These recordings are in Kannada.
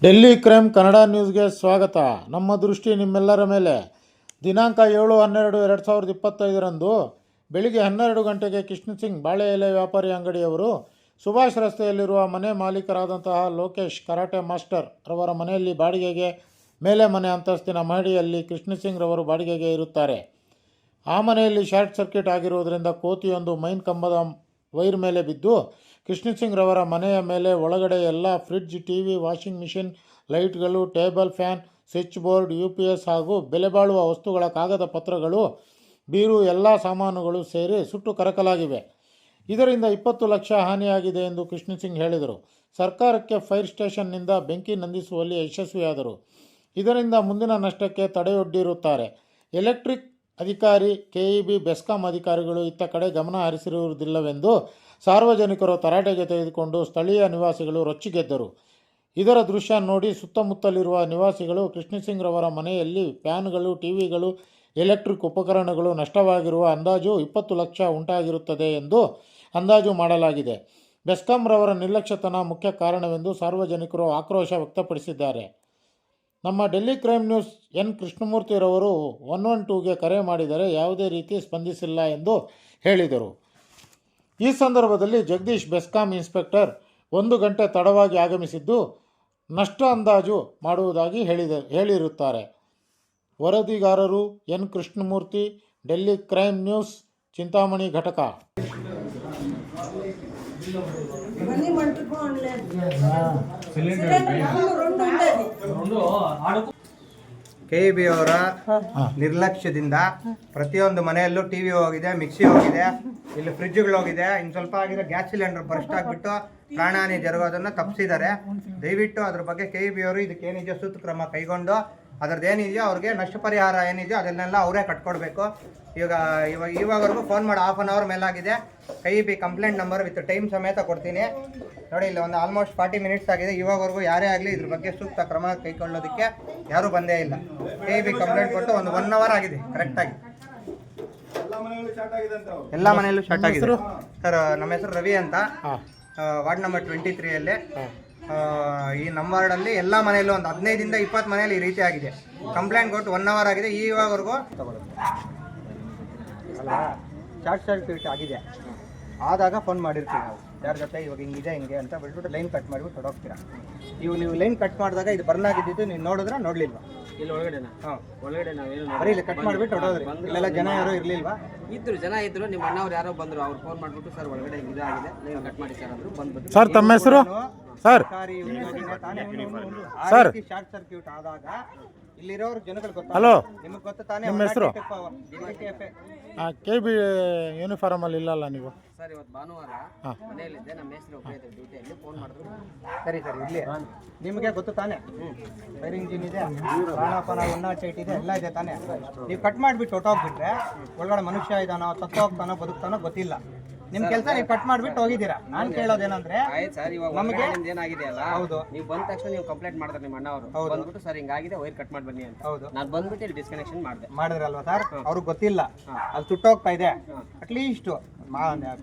ಡೆಲ್ಲಿ ಕ್ರೈಮ್ ಕನ್ನಡ ನ್ಯೂಸ್ಗೆ ಸ್ವಾಗತ. ನಮ್ಮ ದೃಷ್ಟಿ ನಿಮ್ಮೆಲ್ಲರ ಮೇಲೆ. ದಿನಾಂಕ 7/12/2025 ಬೆಳಿಗ್ಗೆ 12 ಗಂಟೆಗೆ ಕೃಷ್ಣ ಸಿಂಗ್ ಬಾಳೆ ಎಲೆ ವ್ಯಾಪಾರಿ ಅಂಗಡಿಯವರು ಸುಭಾಷ್ ರಸ್ತೆಯಲ್ಲಿರುವ ಮನೆ ಮಾಲೀಕರಾದಂತಹ ಲೋಕೇಶ್ ಕರಾಟೆ ಮಾಸ್ಟರ್ ರವರ ಮನೆಯಲ್ಲಿ ಬಾಡಿಗೆಗೆ ಮೇಲೆ ಮನೆ ಅಂತಸ್ತಿನ ಮಹಡಿಯಲ್ಲಿ ಕೃಷ್ಣ ಸಿಂಗ್ ರವರು ಬಾಡಿಗೆಗೆ ಇರುತ್ತಾರೆ. ಆ ಮನೆಯಲ್ಲಿ ಶಾರ್ಟ್ ಸರ್ಕ್ಯೂಟ್ ಆಗಿರುವುದರಿಂದ ಕೋತಿಯೊಂದು ಮೈನ್ ಕಂಬದ ವೈರ್ ಮೇಲೆ ಬಿದ್ದು ಕೃಷ್ಣ ಸಿಂಗ್ ರವರ ಮನೆಯ ಮೇಲೆ ಒಳಗಡೆ ಎಲ್ಲ ಫ್ರಿಡ್ಜ್, ಟಿವಿ, ವಾಷಿಂಗ್ ಮಿಷಿನ್, ಲೈಟ್ಗಳು, table fan, switch board, UPS ಹಾಗೂ ಬೆಲೆ ಬಾಳುವ ವಸ್ತುಗಳ ಕಾಗದ ಪತ್ರಗಳು, ಬೀರು ಎಲ್ಲ ಸಾಮಾನುಗಳು ಸೇರಿ ಸುಟ್ಟು ಕರಕಲಾಗಿವೆ. ಇದರಿಂದ 20 ಲಕ್ಷ ಹಾನಿಯಾಗಿದೆ ಎಂದು ಕೃಷ್ಣ ಸಿಂಗ್ ಹೇಳಿದರು. ಸರ್ಕಾರಕ್ಕೆ ಫೈರ್ ಸ್ಟೇಷನ್ನಿಂದ ಬೆಂಕಿ ನಂದಿಸುವಲ್ಲಿ ಯಶಸ್ವಿಯಾದರು. ಇದರಿಂದ ಮುಂದಿನ ನಷ್ಟಕ್ಕೆ ತಡೆಯೊಡ್ಡಿರುತ್ತಾರೆ. ಎಲೆಕ್ಟ್ರಿಕ್ ಅಧಿಕಾರಿ, KEB, ಬೆಸ್ಕಾಂ ಅಧಿಕಾರಿಗಳು ಇತ್ತ ಕಡೆ ಗಮನ ಹರಿಸಿರುವುದಿಲ್ಲವೆಂದು ಸಾರ್ವಜನಿಕರು ತರಾಟೆಗೆ ತೆಗೆದುಕೊಂಡು ಸ್ಥಳೀಯ ನಿವಾಸಿಗಳು ರೊಚ್ಚಿಗೆದ್ದರು. ಇದರ ದೃಶ್ಯ ನೋಡಿ ಸುತ್ತಮುತ್ತಲಿರುವ ನಿವಾಸಿಗಳು ಕೃಷ್ಣ ಸಿಂಗ್ ರವರ ಮನೆಯಲ್ಲಿ ಫ್ಯಾನ್ಗಳು, ಟಿವಿಗಳು, ಎಲೆಕ್ಟ್ರಿಕ್ ಉಪಕರಣಗಳು ನಷ್ಟವಾಗಿರುವ ಅಂದಾಜು 20 ಲಕ್ಷ ಉಂಟಾಗಿರುತ್ತದೆ ಎಂದು ಅಂದಾಜು ಮಾಡಲಾಗಿದೆ. ಬೆಸ್ಕಾಂ ರವರ ನಿರ್ಲಕ್ಷ್ಯತನ ಮುಖ್ಯ ಕಾರಣವೆಂದು ಸಾರ್ವಜನಿಕರು ಆಕ್ರೋಶ ವ್ಯಕ್ತಪಡಿಸಿದ್ದಾರೆ. ನಮ್ಮ ಡೆಲ್ಲಿ ಕ್ರೈಮ್ ನ್ಯೂಸ್ ಎನ್ ಕೃಷ್ಣಮೂರ್ತಿರವರು 112ಗೆ ಕರೆ ಮಾಡಿದರೆ ಯಾವುದೇ ರೀತಿ ಸ್ಪಂದಿಸಿಲ್ಲ ಎಂದು ಹೇಳಿದರು. ಈ ಸಂದರ್ಭದಲ್ಲಿ ಜಗದೀಶ್, ಬೆಸ್ಕಾಂ ಇನ್ಸ್ಪೆಕ್ಟರ್ 1 ಗಂಟೆ ತಡವಾಗಿ ಆಗಮಿಸಿದ್ದು ನಷ್ಟ ಅಂದಾಜು ಮಾಡುವುದಾಗಿ ಹೇಳಿರುತ್ತಾರೆ. ವರದಿಗಾರರು N Krishnamurthy, Delhi crime news, Chintamani ಘಟಕ. KEB ಅವರ ನಿರ್ಲಕ್ಷ್ಯದಿಂದ ಪ್ರತಿಯೊಂದು ಮನೆಯಲ್ಲೂ ಟಿವಿ ಹೋಗಿದೆ, ಮಿಕ್ಸಿ ಹೋಗಿದೆ, ಇಲ್ಲಿ ಫ್ರಿಡ್ಜ್ಗಳು ಹೋಗಿದೆ. ಇನ್ನು ಸ್ವಲ್ಪ ಆಗಿದೆ ಗ್ಯಾಸ್ ಸಿಲಿಂಡರ್ ಬರ್ಸ್ಟ್ ಆಗಿಬಿಟ್ಟು ಪ್ರಾಣಹಾನಿ ಜರುಗೋದನ್ನು ತಪ್ಪಿಸಿದ್ದಾರೆ. ದಯವಿಟ್ಟು ಅದ್ರ ಬಗ್ಗೆ KEB ಅವರು ಇದಕ್ಕೆ ಏನಿದೆಯೋ ಸೂಕ್ತ ಕ್ರಮ ಕೈಗೊಂಡು ಅದ್ರದ್ದು ಏನಿದೆಯೋ ಅವ್ರಿಗೆ ನಷ್ಟ ಪರಿಹಾರ ಏನಿದೆಯೋ ಅದನ್ನೆಲ್ಲ ಅವರೇ ಕಟ್ಕೊಡ್ಬೇಕು. ಇವಾಗವರೆಗೂ ಫೋನ್ ಮಾಡಿ 1/2 ಅವರ್ ಮೇಲಾಗಿದೆ. KEB complaint number with time ಸಮೇತ ಕೊಡ್ತೀನಿ ನೋಡಿ. ಇಲ್ಲಿ ಒಂದು ಆಲ್ಮೋಸ್ಟ್ 40 ಮಿನಿಟ್ಸ್ ಆಗಿದೆ. ಇವಾಗವರೆಗೂ ಯಾರೇ ಆಗಲಿ ಇದ್ರ ಬಗ್ಗೆ ಸೂಕ್ತ ಕ್ರಮ ಕೈಗೊಳ್ಳೋದಕ್ಕೆ ಯಾರೂ ಬಂದೇ ಇಲ್ಲ. KEB ಕಂಪ್ಲೇಂಟ್ ಕೊಟ್ಟು ಒಂದು 1 ಅವರ್ ಆಗಿದೆ ಕರೆಕ್ಟಾಗಿ. ಎಲ್ಲ ಮನೆಯಲ್ಲೂ ಸ್ಟಾರ್ಟ್ ಆಗಿದೆ ಸರ್. ನಮ್ಮ ಹೆಸರು ರವಿ ಅಂತ, ವಾರ್ಡ್ ನಂಬರ್ 23ಯಲ್ಲಿ. ಈ ನಮ್ಮ ವಾರ್ಡಲ್ಲಿ ಎಲ್ಲ ಮನೆಯಲ್ಲೂ ಒಂದು 15 ಇಂದ 20 ಮನೆಯಲ್ಲಿ ಈ ರೀತಿ ಆಗಿದೆ. ಕಂಪ್ಲೇಂಟ್ ಕೊಟ್ಟು 1 ಅವರ್ ಆಗಿದೆ. ಇವಾಗವರೆಗೂ ಅಲ್ಲ ಶಾರ್ಟ್ ಸರ್ಕ್ಯೂಟ್ ಆಗಿದೆ. ಆದಾಗ ಫೋನ್ ಮಾಡಿರ್ತೀವಿ ನಾವು, ಯಾರ ಜೊತೆ ಇವಾಗ ಹಿಂಗಿದೆ ಹಿಂಗೆ ಅಂತ ಬಿಟ್ಬಿಟ್ಟು ಲೈನ್ ಕಟ್ ಮಾಡಿಬಿಟ್ಟು ಹೊರಡೋಗ್ತೀರಾ. ನೀವು ಲೈನ್ ಕಟ್ ಮಾಡಿದಾಗ ಇದು ಬರ್ನ್ ಆಗಿದ್ದು ನೀವು ನೋಡಿದ್ರೆ ನೋಡ್ಲಿಲ್ವಾ? ಇಲ್ಲಿ ಒಳಗಡೆ ಬರೀ ಇಲ್ಲಿ ಕಟ್ ಮಾಡಿಬಿಟ್ಟು ಹೊರಡೋದ್ರಿ. ಇಲ್ಲೆಲ್ಲ ಜನ ಯಾರು ಇರ್ಲಿಲ್ವಾ? ಜನ ಇದ್ರು. ನಿಮ್ಮ ಅಣ್ಣವ್ರು ಯಾರೋ ಬಂದ್ರು, ಅವ್ರು ಫೋನ್ ಮಾಡಿಬಿಟ್ಟು ಸರ್ ಒಳಗಡೆ ಇದಾಗಿದೆ, ನೀವು ಕಟ್ ಮಾಡಿ ಸರ್ ಅಂದ್ರು. ಬಂದ್ಬಿಟ್ಟು ಸರ್, ತಮ್ಮ ಹೆಸರು ಸರ್? ಶಾರ್ಟ್ ಸರ್ಕ್ಯೂಟ್ ಆದಾಗ ಇಲ್ಲಿರೋರು ಜನಗಳು ಗೊತ್ತಾ? ಹಲೋ, ನಿಮಗೆ ಗೊತ್ತಾ ತಾನೇ? ನಿಮ್ಮ ಹೆಸರು? KEB ಯೂನಿಫಾರ್ಮ್ ಅಲ್ಲಿ ಇಲ್ಲಲ್ಲ ನೀವು? ಸರ್ ಇವತ್ತು ಭಾನುವಾರ ಮನೆಯಲ್ಲಿದ್ದೆ, ನಮ್ಮ ಹೆಸರು ಡ್ಯೂಟಿಯಲ್ಲಿ ಫೋನ್ ಮಾಡಿದ್ರು. ಸರಿ ಇರ್ಲಿ. ನಿಮಗೆ ಗೊತ್ತು ತಾನೆ ಫೈರ್ ಇಂಜಿನ್ ಇದೆ, ಪ್ರಾಣಾಪಾನ 108 ಇದೆ, ಎಲ್ಲ ಇದೆ ತಾನೆ? ನೀವು ಕಟ್ ಮಾಡಿಬಿಟ್ಟು ಹೊಟ್ಟೋಗ್ಬಿಟ್ರೆ ಒಳಗಡೆ ಮನುಷ್ಯ ಇದಾನೋ, ಸತ್ತೋಗ್ತಾನೋ, ಬದುಕ್ತಾನೋ ಗೊತ್ತಿಲ್ಲ. ನಿಮ್ ಕೆಲಸ ನೀವು ಕಟ್ ಮಾಡ್ಬಿಟ್ಟು ಹೋಗಿದ್ದೀರಾ. ನಾನು ಕೇಳೋದೇನಂದ್ರೆ ನಮಗೆ ಏನಾಗಿದೆ ಅಲ್ಲ, ಹೌದು, ನೀವು ಬಂದ ತಕ್ಷಣ ನೀವು ಕಂಪ್ಲೇಂಟ್ ಮಾಡಿದ್ರೆ ನಿಮ್ಮ ಅಣ್ಣ ಅವರು ಬಂದ್ಬಿಟ್ಟು ಸರ್ ಹಿಂಗಾಗಿದೆ ವೈರ್ ಕಟ್ ಮಾಡಿ ಬನ್ನಿ ಅಂತ. ಹೌದು, ನಾನು ಬಂದ್ಬಿಟ್ಟು ಇಲ್ಲಿ ಡಿಸ್ಕನೆಕ್ಷನ್ ಮಾಡಿದ್ರಲ್ವಾ ಸರ್? ಅವ್ರಿಗೆ ಗೊತ್ತಿಲ್ಲ, ಅಲ್ಲಿ ಸುಟ್ಟೋಗ್ತಾ ಇದೆ. ಅಟ್ಲೀಸ್ಟ್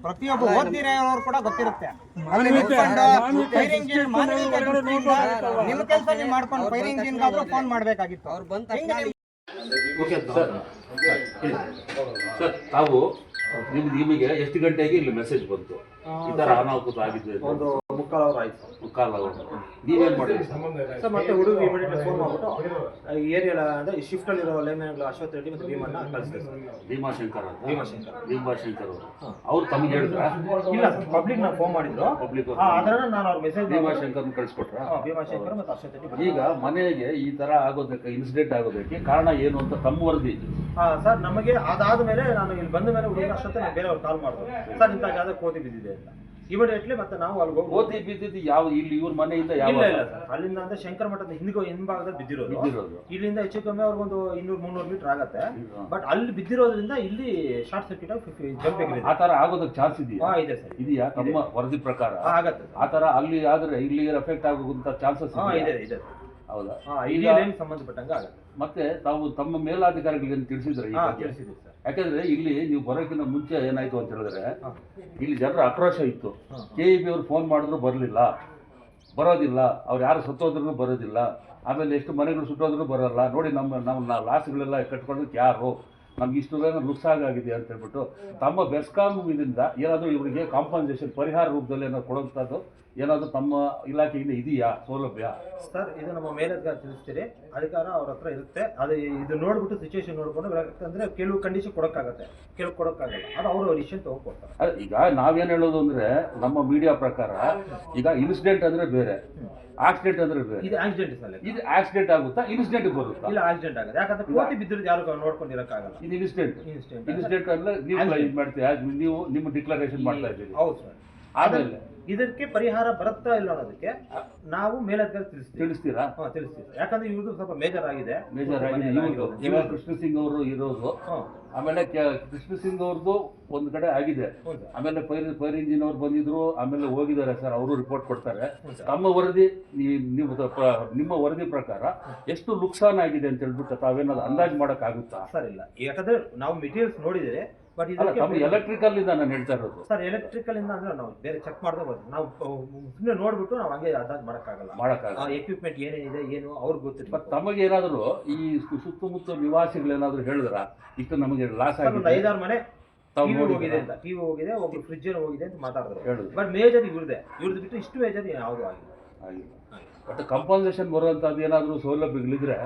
ಪ್ರತಿಯೊಬ್ಬ ಓದ್ದಿರೋರು ಕೂಡ ಗೊತ್ತಿರುತ್ತೆ. ನಿಮ್ಮ ಕೆಲಸ ನೀವು ಮಾಡ್ಕೊಂಡು ಫೈರ್ ಇಂಜಿನ್ ಫೋನ್ ಮಾಡ್ಬೇಕಾಗಿತ್ತು. ಅವ್ರು ಬಂದ ತಕ್ಷಣ ಸರ್, ತಾವು ನಿಮಗೆ ಎಷ್ಟು ಗಂಟೆಗೆ ಇಲ್ಲಿ ಮೆಸೇಜ್ ಬಂತು ಈ ಥರ ಅನಾಹುತ ಆಗಿದೆ? ಒಂದು 3/4 ಅವರ್ ಆಯ್ತು. 3/4 ಅವರ್. ನೀವೇನು ಮಾಡಿದ್ರಿ ಸರ್? ಮತ್ತೆ ಹುಡುಗ ಇಮಿಡಿಯೇಟ್ ಫೋನ್ ಮಾಡ್ಬಿಟ್ಟು ಈ ಏರಿಯಾ ಅಂದ್ರೆ ಈ ಶಿಫ್ಟ್ ಅಲ್ಲಿರೋ ಲೈನ್ಗಳು ಅಶ್ವಥ್ ರೆಡ್ಡಿ ಮತ್ತು ಭೀಮಣ್ಣ ಕಳಿಸಿದೆ ಸರ್. ಭೀಮಾಶಂಕರ್ ಅವರು ಅವ್ರು ತಮಗೆ ಹೇಳಿದ್ರ? ಇಲ್ಲ, ಪಬ್ಲಿಕ್ ನಾವು ಫೋನ್ ಮಾಡಿದ್ರು. ಪಬ್ಲಿಕ್ ಅದನ್ನ ನಾನು ಅವ್ರ ಮೆಸೇಜ್ ಭೀಮಾಶಂಕರ್ ಕಳಿಸ್ಕೊಟ್ರ? ಭೀಮಾಶಂಕರ್ ಮತ್ತು ಅಶ್ವಥ್ ರೆಡ್ಡಿ. ಈಗ ಮನೆಗೆ ಈ ತರ ಆಗೋದಕ್ಕೆ, ಇನ್ಸಿಡೆಂಟ್ ಆಗೋದಕ್ಕೆ ಕಾರಣ ಏನು ಅಂತ ತಮ್ಮ ವರದಿ? ಸರ್, ನಮಗೆ ಅದಾದ ಮೇಲೆ ನಾನು ಇಲ್ಲಿ ಬಂದ ಮೇಲೆ ಹುಡುಗ ಅಷ್ಟೊತ್ತೆ ನಾನು ಬೇರೆಯವ್ರು ಕಾಲ್ ಮಾಡಿದ್ರು. ಸರ್, ಇಂಥ ಜಾಗ ಕೋತಿ ಬಿದ್ದಿದೆ ಅಂತ. ಇಮಿಡಿಯೇಟ್ಲಿ ಮತ್ತೆ ನಾವು ಅಲ್ಲಿ ಹೋಗಿ ಕೋತಿ ಬಿದ್ದಿದ್ದು ಯಾವ ಇಲ್ಲಿ ಇವ್ರ ಮನೆಯಿಂದ? ಯಾವ ಇಲ್ಲ ಸರ್, ಅಲ್ಲಿಂದ ಅಂದ್ರೆ ಶಂಕರ ಮಠದ ಹಿಂಭಾಗದಲ್ಲಿ ಬಿದ್ದಿರೋದು. ಇಲ್ಲಿಂದ ಹೆಚ್ಚು ಕಮ್ಮಿ ಅವ್ರಿಗೊಂದು 200-300 ಮೀಟರ್ ಆಗತ್ತೆ. ಬಟ್ ಅಲ್ಲಿ ಬಿದ್ದಿರೋದ್ರಿಂದ ಇಲ್ಲಿ ಶಾರ್ಟ್ ಸರ್ಕ್ಯೂಟ್ ಆಗಿ ಜಂಪ್ ಆಗಿದೆ. ಆ ತರ ಆಗೋದಕ್ಕೆ ಚಾನ್ಸ್ ಇದೆಯಾ? ಇದೆ ಸರ್. ಇದೆಯಾ? ತಮ್ಮ ವರದಿ ಪ್ರಕಾರ ಆಗತ್ತೆ. ಆ ತರ ಅಲ್ಲಿ ಆದ್ರೆ ಇಲ್ಲಿ ಎಫೆಕ್ಟ್ ಆಗೋಂತ ಚಾನ್ಸಸ್ ಇದೆ. ಹೌದಾ? ಇಲ್ಲಿ ಸಂಬಂಧಪಟ್ಟಂಗೆ ಆಗುತ್ತೆ. ಮತ್ತೆ ತಾವು ತಮ್ಮ ಮೇಲಾಧಿಕಾರಿಗಳಿಗೆ ತಿಳಿಸಿದ್ರೆ? ತಿಳಿಸಿದೆ ಸರ್. ಯಾಕಂದ್ರೆ ಇಲ್ಲಿ ನೀವು ಬರೋಕ್ಕಿಂತ ಮುಂಚೆ ಏನಾಯ್ತು ಅಂತ ಹೇಳಿದ್ರೆ ಇಲ್ಲಿ ಜನರ ಆಕ್ರೋಶ ಇತ್ತು. KEB ಅವರು ಫೋನ್ ಮಾಡಿದ್ರು ಬರಲಿಲ್ಲ. ಬರೋದಿಲ್ಲ, ಅವ್ರು ಯಾರು ಸತ್ತೋದ್ರೂ ಬರೋದಿಲ್ಲ, ಆಮೇಲೆ ಎಷ್ಟು ಮನೆಗಳು ಸುಟ್ಟೋದ್ರೂ ಬರೋಲ್ಲ, ನೋಡಿ ನಮ್ಮ ಲಾಸ್ಗಳೆಲ್ಲ ಕಟ್ಕೊಳ್ಳೋದಕ್ಕೆ ಯಾರು, ನಮ್ಗೆ ಇಷ್ಟು ನುಕ್ಸಾಗಾಗಿದೆ ಅಂತ ಹೇಳ್ಬಿಟ್ಟು ತಮ್ಮ ಬೆಸ್ಕಾಂ ಇದರಿಂದ ಏನಾದರೂ ಇವರಿಗೆ ಕಾಂಪನ್ಸೇಷನ್ ಪರಿಹಾರ ರೂಪದಲ್ಲಿ ಏನಾದ್ರು ಕೊಡುವಂಥದ್ದು ಏನಾದರೂ ತಮ್ಮ ಇಲಾಖೆಯಿಂದ ಇದೆಯಾ ಸೌಲಭ್ಯ? ಸರ್ ಇದು ನಮ್ಮ ಮೇಲಧಿಕಾರಿ ತಿಳಿಸ್ತೀರಿ, ಅಧಿಕಾರ ಅವ್ರ ಹತ್ರ ಇರುತ್ತೆ. ಅದು ಇದು ನೋಡ್ಬಿಟ್ಟು ಸಿಚುವೇಶನ್ ನೋಡ್ಕೊಂಡು ಯಾಕಂದ್ರೆ ಕೆಲವು ಕಂಡೀಷನ್ ಕೊಡೋಕ್ಕಾಗತ್ತೆ, ಕೆಲವು ಕೊಡೋಕ್ಕಾಗಲ್ಲ, ಅದು ಅವರು ಡಿಸಿಷನ್ ತಗೊಂಡ್ಕೊಡ್ತಾರೆ. ಈಗ ನಾವೇನು ಹೇಳೋದು ಅಂದರೆ ನಮ್ಮ ಮೀಡಿಯಾ ಪ್ರಕಾರ ಈಗ ಇನ್ಸಿಡೆಂಟ್ ಅಂದರೆ ಬೇರೆ, ಆಕ್ಸಿಡೆಂಟ್ ಅಂದರೆ ಬೇರೆ. ಇದು ಆಕ್ಸಿಡೆಂಟ್ ಅಲ್ಲ, ಇದು ಆಕ್ಸಿಡೆಂಟ್ ಆಗುತ್ತಾ ಇನ್ಸಿಡೆಂಟ್ ಬರುತ್ತಾ? ಇಲ್ಲ ಆಕ್ಸಿಡೆಂಟ್ ಆಗುತ್ತೆ, ಯಾಕಂದ್ರೆ ಕೋಟಿ ಬಿದ್ದಿರೋದು ಯಾರು ನೋಡ್ಕೊಂಡಿರಕ್ಕಾಗಲ್ಲ. ಇದು ಇನ್ಸಿಡೆಂಟ್. ಇನ್ಸಿಡೆಂಟ್ ಇನ್ಸಿಡೆಂಟ್ ಅಂದ್ರೆ ನೀವು ಇದು ಮಾಡ್ತೀರಾ, ನೀವು ನಿಮ್ಮ ಡಿಕ್ಲರೇಷನ್ ಮಾಡ್ತಾ ಇದ್ದೀರಿ. ಹೌದು ಸರ್. ಆಮೇಲೆ ಇದಕ್ಕೆ ಪರಿಹಾರ ಬರುತ್ತಾ ಇಲ್ಲ ಅನ್ನೋದಕ್ಕೆ ನಾವು ಮೇಲಧಿಕಾರಿ ತಿಳಿಸ್ತೀರಾ? ತಿಳಿಸ್ತೀವಿ. ಯಾಕಂದ್ರೆ ಇವ್ರದ್ದು ಸ್ವಲ್ಪ ಮೇಜರ್ ಆಗಿದೆ. ಮೇಜರ್ ಆಗಿದೆ. ಇವಾಗ ಕೃಷ್ಣ ಸಿಂಗ್ ಅವರು ಇರೋದು, ಆಮೇಲೆ ಕೃಷ್ಣ ಸಿಂಗ್ ಅವ್ರದ್ದು ಒಂದು ಕಡೆ ಆಗಿದೆ, ಆಮೇಲೆ ಫೈರ್ ಇಂಜಿನ್ ಅವ್ರು ಬಂದಿದ್ರು, ಆಮೇಲೆ ಹೋಗಿದ್ದಾರೆ ಸರ್, ಅವರು ರಿಪೋರ್ಟ್ ಕೊಡ್ತಾರೆ. ತಮ್ಮ ವರದಿ ನಿಮ್ಮ ವರದಿ ಪ್ರಕಾರ ಎಷ್ಟು ನುಕ್ಸಾನ್ ಆಗಿದೆ ಅಂತ ಹೇಳ್ಬಿಟ್ಟು ತಾವೇನಾದ್ರು ಅಂದಾಜು ಮಾಡೋಕ್ಕಾಗುತ್ತಾ? ಸರ್ ಇಲ್ಲ, ಯಾಕಂದ್ರೆ ನಾವು ಮೆಟೀರಿಯಲ್ಸ್ ನೋಡಿದರೆ, ಬಟ್ ಇದಕ್ಕೆ ಎಲೆಕ್ಟ್ರಿಕಲ್ ಇಂದ ನಾನು ಹೇಳ್ತಾ ಇರೋದು ಸರ್. ಎಲೆಕ್ಟ್ರಿಕಲ್ ಇಂದ ಅಂದ್ರೆ ನಾವು ಬೇರೆ ಚೆಕ್ ಮಾಡದೆ ಬರ್ತೀವಿ, ನಾವು ಸುಮ್ಮನೆ ನೋಡ್ಬಿಟ್ಟು ನಾವು ಹಂಗೆ ಅಂದಾಜು ಮಾಡೋಕ್ಕಾಗಲ್ಲ. ಎಕ್ವಿಪ್ಮೆಂಟ್ ಏನೇನಿದೆ ಏನು ಅವ್ರಿಗೆ ಗೊತ್ತಿಲ್ಲ. ಬಟ್ ತಮಗೆ ಏನಾದ್ರು ಈ ಸುತ್ತಮುತ್ತ ನಿವಾಸಿಗಳೇನಾದ್ರು ಹೇಳಿದ್ರ ಇಷ್ಟು ನಮಗೆ ಲಾಸ್ ಆಗಿದೆ, 5-6 ಮನೆ ಟಿವಿ ಹೋಗಿದೆ ಅಂತ, ಟಿವಿ ಹೋಗಿದೆ, ಒಬ್ರು ಫ್ರಿಜ್ ಹೋಗಿದೆ ಅಂತ ಮಾತಾಡಿದ್ರು. ಬಟ್ ಮೇಜರ್ ಇವ್ರದ್ದು ಬಿಟ್ಟು ಇಷ್ಟು ಮೇಜರ್ ಯಾವುದು ಆಗಿಲ್ಲ. ಬಟ್ ಕಂಪನ್ಸೇಷನ್ ಬರುವಂಥದ್ದು ಏನಾದರೂ ಸೌಲಭ್ಯಗಳಿದ್ರೆ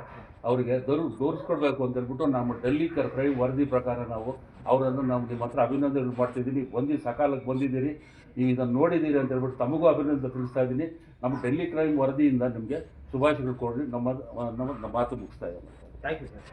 ಅವರಿಗೆ ತೋರಿಸ್ಕೊಡ್ಬೇಕು ಅಂತ ಹೇಳ್ಬಿಟ್ಟು ನಮ್ಮ ಡೆಲ್ಲಿ ಕ್ರೈಮ್ ವರದಿ ಪ್ರಕಾರ ನಾವು ಅವರನ್ನು ನಾವು ನಿಮ್ಮ ಹತ್ರ ಅಭಿನಂದನೆ ಮಾಡ್ತಿದ್ದೀನಿ. ಸಕಾಲಕ್ಕೆ ಬಂದಿದ್ದೀರಿ, ನೀವು ಇದನ್ನು ನೋಡಿದ್ದೀರಿ ಅಂತ ಹೇಳ್ಬಿಟ್ಟು ತಮಗೂ ಅಭಿನಂದನೆ ತಿಳಿಸ್ತಾ ಇದ್ದೀನಿ. ನಮ್ಮ ಡೆಲ್ಲಿ ಕ್ರೈಮ್ ವರದಿಯಿಂದ ನಿಮಗೆ ಶುಭಾಶಯಗಳು ಕೊಡ್ರಿ. ನಮ್ಮ ಮಾತು ಮುಗಿಸ್ತಾ ಇದ್ದೀನಿ. Thank you sir.